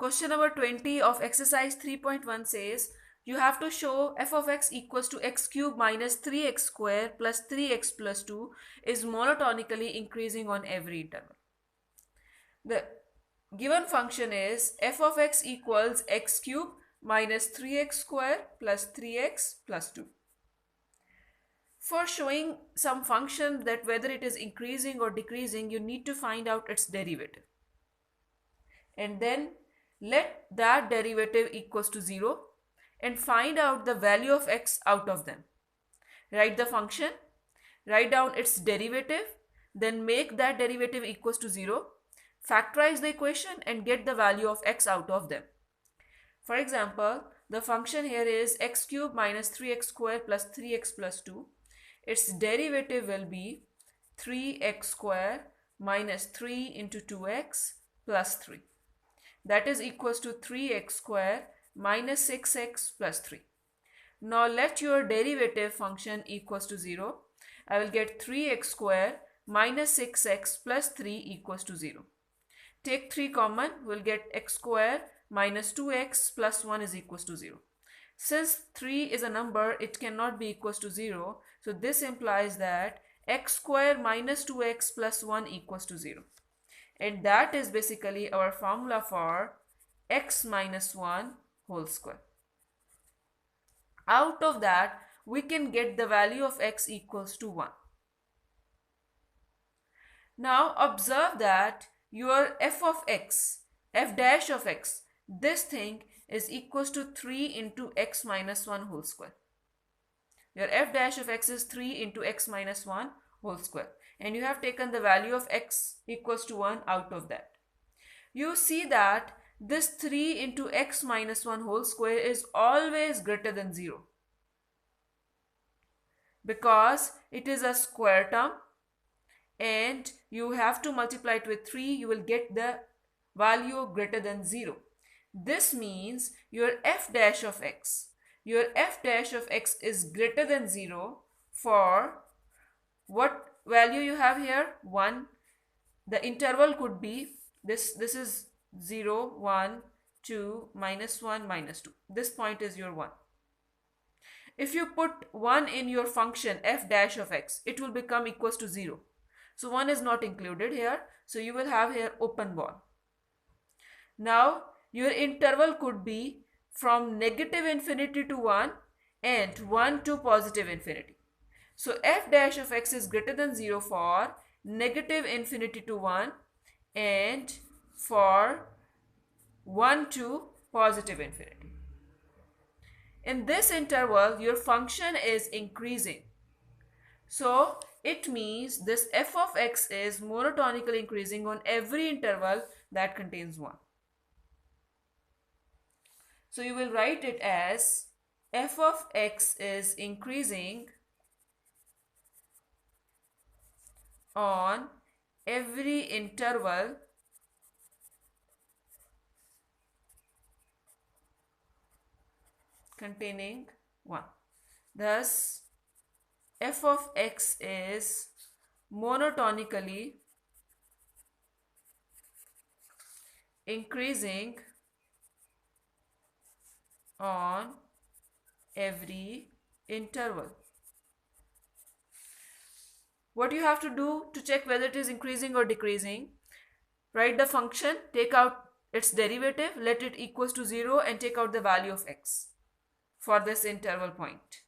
Question number 20 of exercise 3.1 says you have to show f of x equals to x cube minus 3x square plus 3x plus 2 is monotonically increasing on every interval. The given function is f of x equals x cube minus 3x square plus 3x plus 2. For showing some function that whether it is increasing or decreasing, you need to find out its derivative. And then let that derivative equals to 0 and find out the value of x out of them. Write the function, write down its derivative, then make that derivative equals to 0, factorize the equation and get the value of x out of them. For example, the function here is x cube minus 3x square plus 3x plus 2. Its derivative will be 3x square minus 3 into 2x plus 3. That is equals to 3x square minus 6x plus 3. Now let your derivative function equals to 0. I will get 3x square minus 6x plus 3 equals to 0. Take 3 common, we'll get x square minus 2x plus 1 is equals to 0. Since 3 is a number, it cannot be equals to 0. So this implies that x square minus 2x plus 1 equals to 0. And that is basically our formula for x minus 1 whole square. Out of that, we can get the value of x equals to 1. Now observe that your f of x, f dash of x, this thing is equals to 3 into x minus 1 whole square. Your f dash of x is 3 into x minus 1 whole square. And you have taken the value of x equals to 1 out of that. You see that this 3 into x minus 1 whole square is always greater than 0. Because it is a square term and you have to multiply it with 3, you will get the value greater than 0. This means your f dash of x is greater than 0 for what value you have here? 1. The interval could be this is 0, 1, 2, minus 1, minus 2. This point is your 1. If you put 1 in your function f dash of x, it will become equals to 0. So 1 is not included here. So you will have here open ball. Now your interval could be from negative infinity to 1 and 1 to positive infinity. So f dash of x is greater than 0 for negative infinity to 1 and for 1 to positive infinity. In this interval, your function is increasing. So it means this f of x is monotonically increasing on every interval that contains 1. So you will write it as f of x is increasing on every interval containing 1. Thus, f of x is monotonically increasing on every interval. What you have to do to check whether it is increasing or decreasing, write the function, take out its derivative, let it equals to 0 and take out the value of x for this interval point.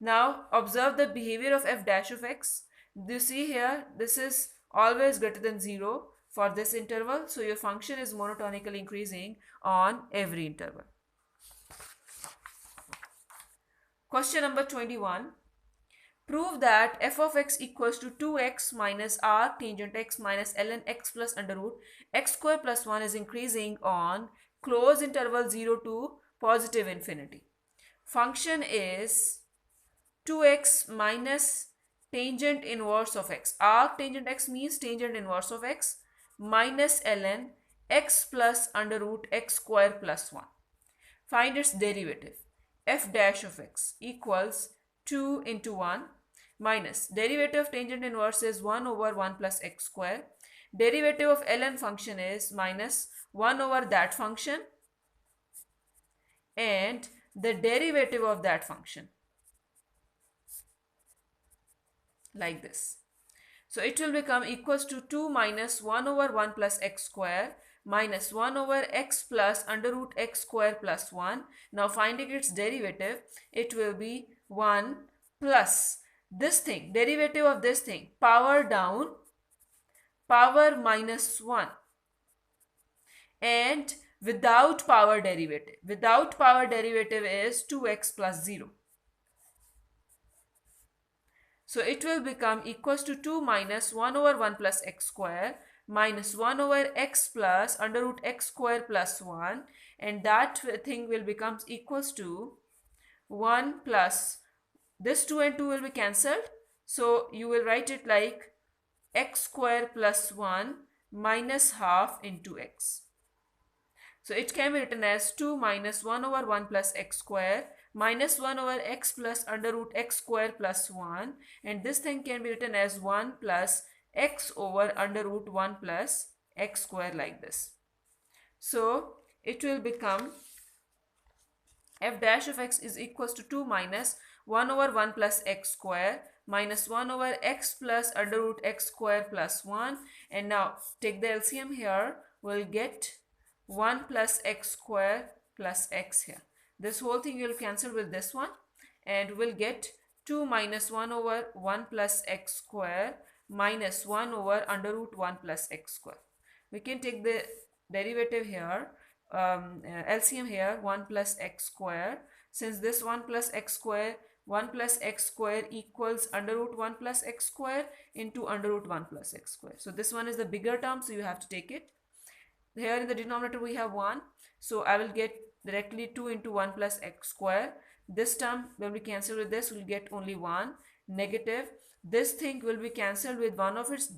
Now observe the behavior of f dash of x. You see here, this is always greater than 0 for this interval. So your function is monotonically increasing on every interval. Question number 21. Prove that f of x equals to 2x minus r tangent x minus ln x plus under root x square plus 1 is increasing on closed interval 0 to positive infinity. Function is 2x minus tangent inverse of x. Arc tangent x means tangent inverse of x minus ln x plus under root x square plus 1. Find its derivative. F dash of x equals 2 into 1 minus derivative of tangent inverse is 1 over 1 plus x square. derivative of ln function is minus 1 over that function and the derivative of that function, like this. So it will become equals to 2 minus 1 over 1 plus x square minus 1 over x plus under root x square plus 1. Now finding its derivative, it will be 1 plus this thing, derivative of this thing, power down, power minus 1, and without power derivative. Without power derivative is 2x plus 0. So it will become equals to 2 minus 1 over 1 plus x square minus 1 over x plus under root x square plus 1, and that thing will become equals to 1 plus this 2 and 2 will be cancelled. So you will write it like x square plus 1 minus half into x. So it can be written as 2 minus 1 over 1 plus x square minus 1 over x plus under root x square plus 1, and this thing can be written as 1 plus x over under root 1 plus x square, like this. So it will become f dash of x is equals to 2 minus 1 over 1 plus x square minus 1 over x plus under root x square plus 1, and now take the LCM here, we'll get 1 plus x square plus x here. This whole thing will cancel with this one, and we'll get 2 minus 1 over 1 plus x square minus 1 over under root 1 plus x square. We can take the derivative here, LCM here, 1 plus x square. Since this 1 plus x square equals under root 1 plus x square into under root 1 plus x square. So this one is the bigger term, so you have to take it. Here in the denominator we have 1, so I will get directly 2 into 1 plus x square. This term will be cancelled with this, we'll get only 1 negative. This thing will be cancelled with one of its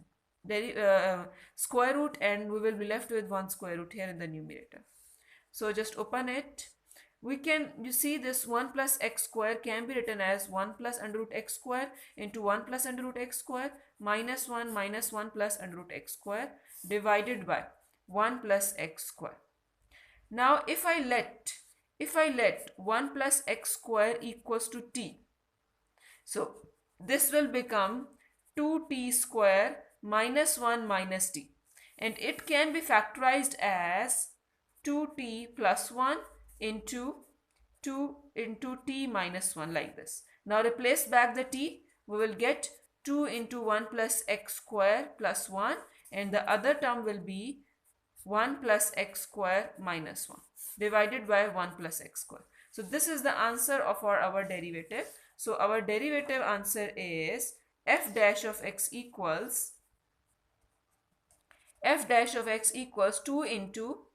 square root, and we will be left with 1 square root here in the numerator. So just open it. You see this 1 plus x square can be written as 1 plus under root x square into 1 plus under root x square minus 1 plus under root x square divided by 1 plus x square. Now if I let 1 plus x square equals to t, so this will become 2t square minus 1 minus t, and it can be factorized as 2t plus 1 into 2 into t minus 1, like this. Now replace back the t, we will get 2 into 1 plus x square plus 1, and the other term will be 1 plus x square minus 1 divided by 1 plus x square. So this is the answer of our derivative. So our derivative answer is f dash of x equals 2 into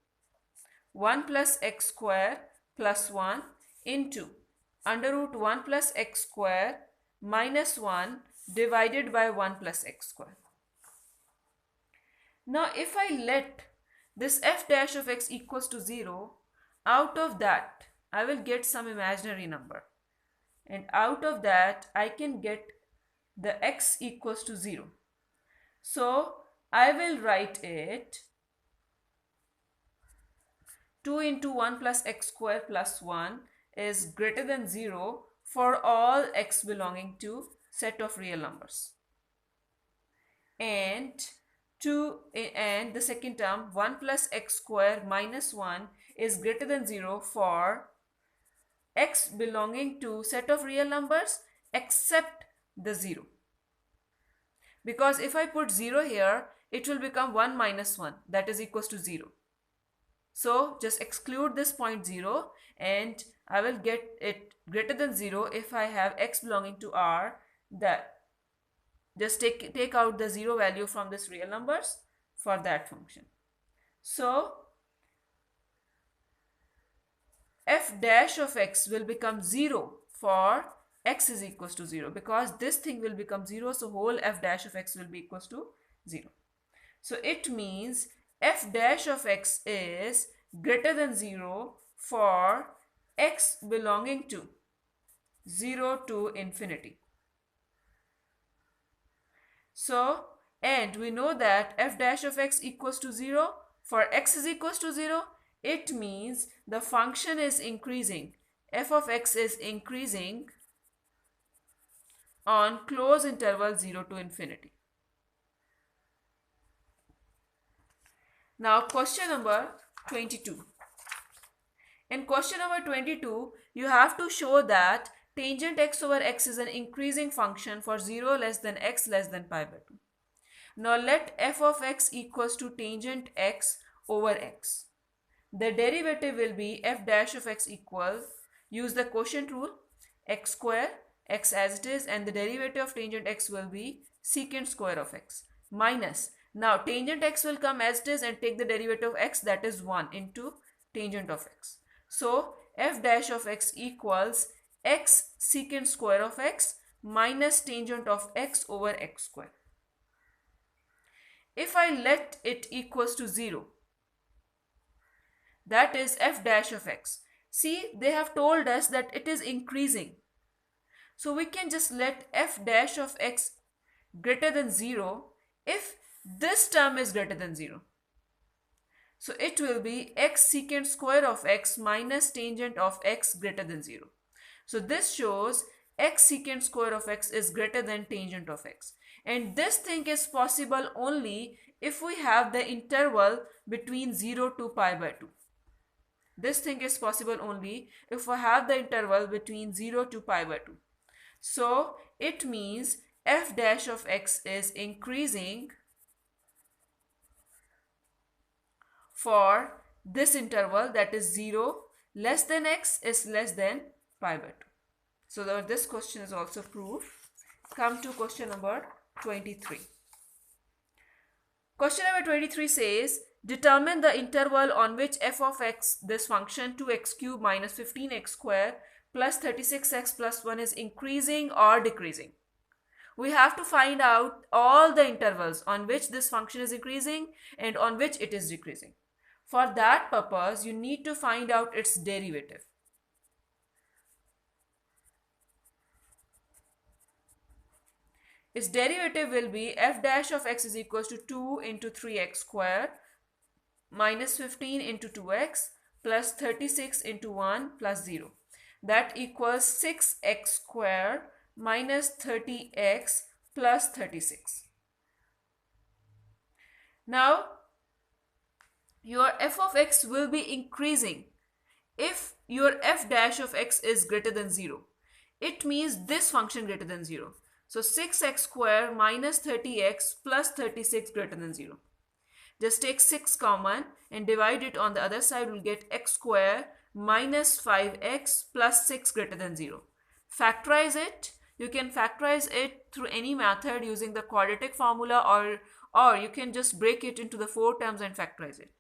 1 plus x square plus 1 into under root 1 plus x square minus 1 divided by 1 plus x square. Now if I let this f dash of x equals to 0, out of that I will get some imaginary number, and out of that I can get the x equals to 0. So I will write it 2 into 1 plus x square plus 1 is greater than 0 for all x belonging to set of real numbers. And the second term, 1 plus x square minus 1 is greater than 0 for x belonging to set of real numbers except the 0. Because if I put 0 here, it will become 1 minus 1, that is equals to 0. So just exclude this point 0, and I will get it greater than 0 if I have x belonging to R. That just take out the 0 value from this real numbers for that function. So f dash of x will become 0 for x is equals to 0, because this thing will become 0, so whole f dash of x will be equals to 0. So it means f dash of x is greater than 0 for x belonging to 0 to infinity. So And we know that f dash of x equals to 0. For x is equals to 0, it means the function is increasing. F of x is increasing on closed interval 0 to infinity. Now question number 22. In question number 22, you have to show that tangent x over x is an increasing function for 0 less than x less than pi by 2. Now let f of x equals to tangent x over x. The derivative will be f dash of x equals, use the quotient rule, x square, x as it is, and the derivative of tangent x will be secant square of x, minus, now tangent x will come as it is and take the derivative of x, that is 1 into tangent of x. So f dash of x equals x secant square of x minus tangent of x over x square. If I let it equals to 0, that is f dash of x. See, they have told us that it is increasing. So we can just let f dash of x greater than 0 if this term is greater than 0. So it will be x secant square of x minus tangent of x greater than 0. So this shows x secant square of x is greater than tangent of x. And this thing is possible only if we have the interval between 0 to pi by 2. This thing is possible only if we have the interval between 0 to pi by 2. So it means f dash of x is increasing for this interval, that is 0 less than x is less than pi by 2. So this question is also proved. Come to question number 23. Question number 23 says, determine the interval on which f of x, this function 2x cube minus 15x square plus 36x plus 1 is increasing or decreasing. We have to find out all the intervals on which this function is increasing and on which it is decreasing. For that purpose, you need to find out its derivative. Its derivative will be f dash of x is equals to 2 into 3x square minus 15 into 2x plus 36 into 1 plus 0. That equals 6x square minus 30x plus 36. Now, your f of x will be increasing if your f dash of x is greater than 0. It means this function greater than 0. So 6x square minus 30x plus 36 greater than 0. Just take 6 common and divide it on the other side, we'll get x square minus 5x plus 6 greater than 0. Factorize it. You can factorize it through any method using the quadratic formula, or you can just break it into the 4 terms and factorize it.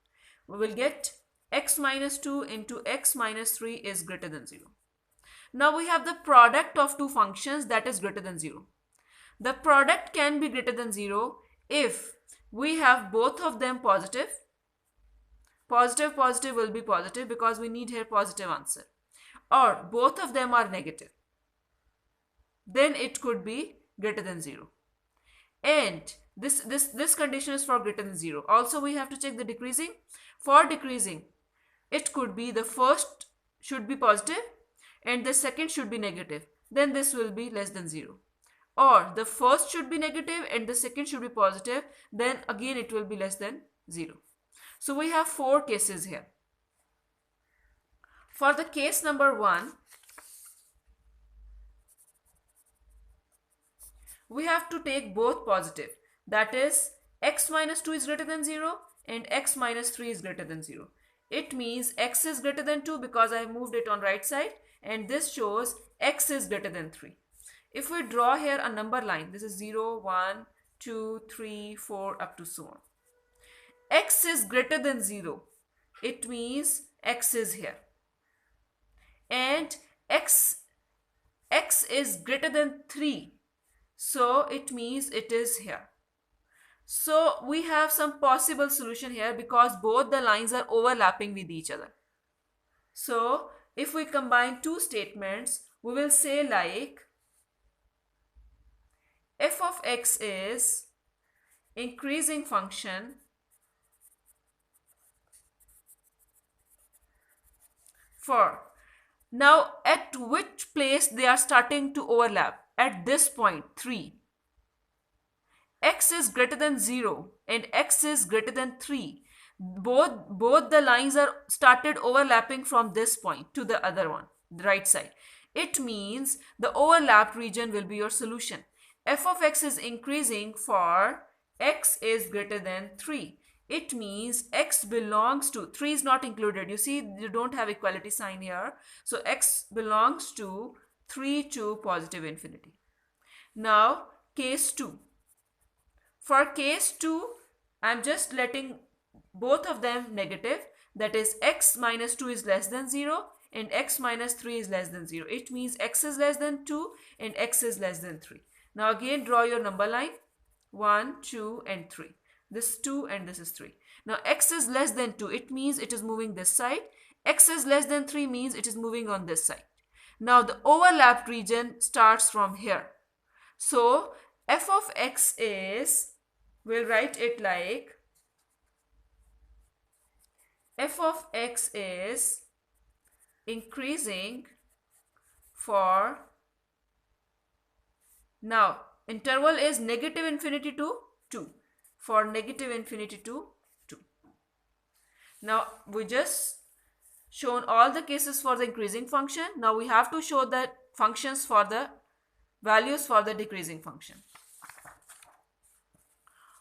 We will get x minus 2 into x minus 3 is greater than 0. Now we have the product of two functions that is greater than 0. The product can be greater than 0 if we have both of them positive. Positive, positive will be positive because we need here positive answer. Or both of them are negative. Then it could be greater than 0. And this condition is for greater than 0. Also we have to check the decreasing. For decreasing, it could be the first should be positive and the second should be negative. Then this will be less than 0. Or the first should be negative and the second should be positive. Then again it will be less than 0. So we have 4 cases here. For the case number 1, we have to take both positive. That is x minus 2 is greater than 0 and x minus 3 is greater than 0. It means x is greater than 2 because I have moved it on right side, and this shows x is greater than 3. If we draw here a number line, this is 0, 1, 2, 3, 4 up to so on. X is greater than 0. It means x is here. And x is greater than 3. So it means it is here. So we have some possible solution here because both the lines are overlapping with each other. So if we combine two statements, we will say like f of x is increasing function for. Now, at which place they are starting to overlap? At this point, 3. X is greater than 0 and x is greater than 3. Both the lines are started overlapping from this point to the other one, the right side. It means the overlapped region will be your solution. F of x is increasing for x is greater than 3. It means x belongs to, 3 is not included. You see, you don't have equality sign here. So x belongs to 3 to positive infinity. Now, case 2. For case 2, I'm just letting both of them negative. That is, x minus 2 is less than 0 and x minus 3 is less than 0. It means x is less than 2 and x is less than 3. Now again draw your number line. 1, 2 and 3. This is 2 and this is 3. Now x is less than 2. It means it is moving this side. X is less than 3 means it is moving on this side. Now the overlapped region starts from here. So f of x is, we'll write it like f of x is increasing for, now interval is negative infinity to 2, for negative infinity to 2. Now we just shown all the cases for the increasing function. Now we have to show the functions for the values for the decreasing function.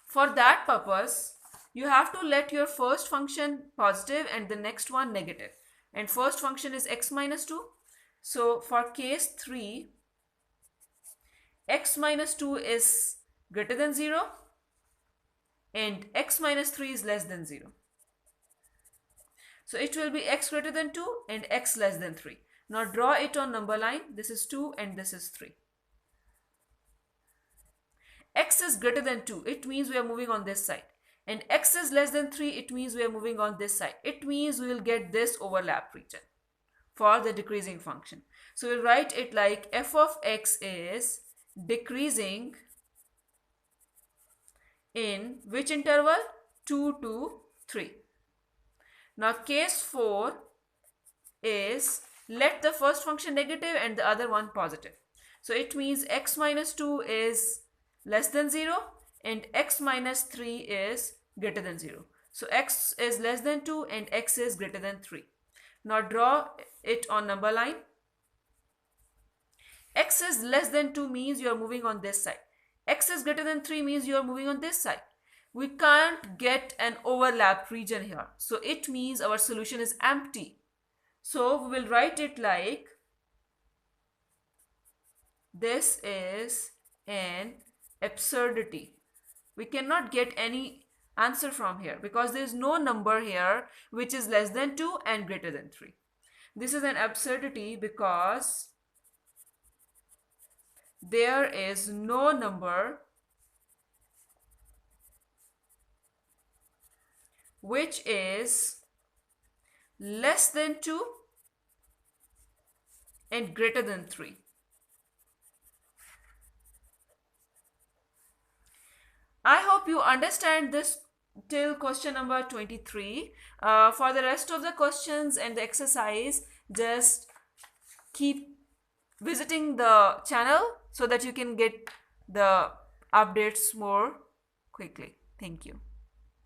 For that purpose, you have to let your first function positive and the next one negative. And first function is x minus 2. So for case 3, x minus 2 is greater than 0 and x minus 3 is less than 0. So it will be x greater than 2 and x less than 3. Now draw it on number line. This is 2 and this is 3. X is greater than 2. It means we are moving on this side. And x is less than 3. It means we are moving on this side. It means we will get this overlap region for the decreasing function. So we'll write it like f of x is decreasing in which interval? 2 to 3. Now case 4 is let the first function negative and the other one positive. So it means x minus 2 is less than 0 and x minus 3 is greater than 0. So x is less than 2 and x is greater than 3. Now draw it on number line. X is less than 2 means you are moving on this side. X is greater than 3 means you are moving on this side. We can't get an overlap region here. So it means our solution is empty. So we will write it like this is an absurdity. We cannot get any answer from here because there is no number here which is less than 2 and greater than 3. This is an absurdity because there is no number which is less than 2 and greater than 3. I hope you understand this till question number 23. For the rest of the questions and the exercise, just keep visiting the channel so that you can get the updates more quickly. Thank you.